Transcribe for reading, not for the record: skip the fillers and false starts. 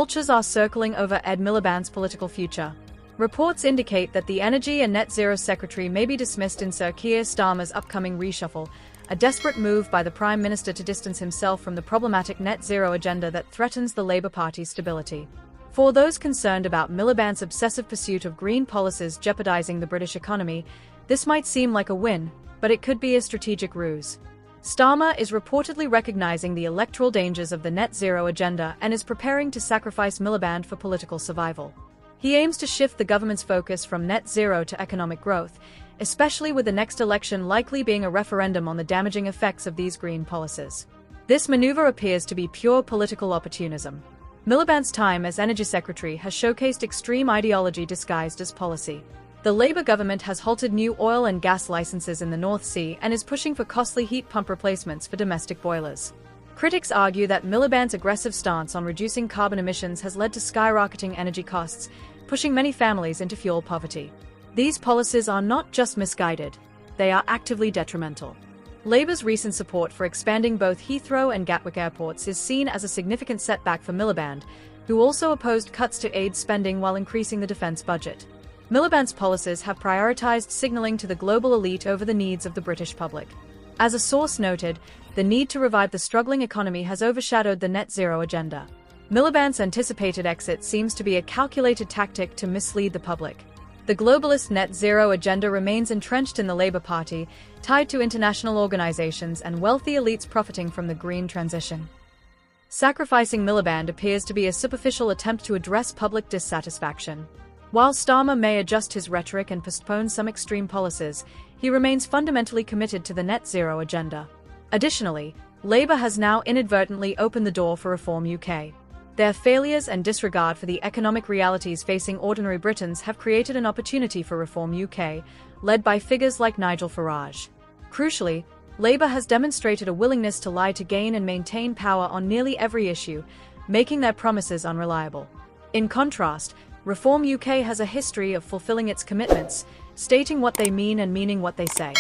vultures are circling over Ed Miliband's political future. Reports indicate that the Energy and Net Zero Secretary may be dismissed in Sir Keir Starmer's upcoming reshuffle, a desperate move by the Prime Minister to distance himself from the problematic net zero agenda that threatens the Labour Party's stability. For those concerned about Miliband's obsessive pursuit of green policies jeopardising the British economy, this might seem like a win, but it could be a strategic ruse. Starmer is reportedly recognising the electoral dangers of the net zero agenda and is preparing to sacrifice Miliband for political survival. He aims to shift the government's focus from net zero to economic growth, especially with the next election likely being a referendum on the damaging effects of these green policies. This maneuver appears to be pure political opportunism. Miliband's time as Energy Secretary has showcased extreme ideology disguised as policy. The Labour government has halted new oil and gas licenses in the North Sea and is pushing for costly heat pump replacements for domestic boilers. Critics argue that Miliband's aggressive stance on reducing carbon emissions has led to skyrocketing energy costs, pushing many families into fuel poverty. These policies are not just misguided, they are actively detrimental. Labour's recent support for expanding both Heathrow and Gatwick airports is seen as a significant setback for Miliband, who also opposed cuts to aid spending while increasing the defence budget. Miliband's policies have prioritised signalling to the global elite over the needs of the British public. As a source noted, the need to revive the struggling economy has overshadowed the net zero agenda. Miliband's anticipated exit seems to be a calculated tactic to mislead the public. The globalist net zero agenda remains entrenched in the Labour Party, tied to international organisations and wealthy elites profiting from the green transition. Sacrificing Miliband appears to be a superficial attempt to address public dissatisfaction. While Starmer may adjust his rhetoric and postpone some extreme policies, he remains fundamentally committed to the net zero agenda. Additionally, Labour has now inadvertently opened the door for Reform UK. Their failures and disregard for the economic realities facing ordinary Britons have created an opportunity for Reform UK, led by figures like Nigel Farage. Crucially, Labour has demonstrated a willingness to lie to gain and maintain power on nearly every issue, making their promises unreliable. In contrast, Reform UK has a history of fulfilling its commitments, stating what they mean and meaning what they say.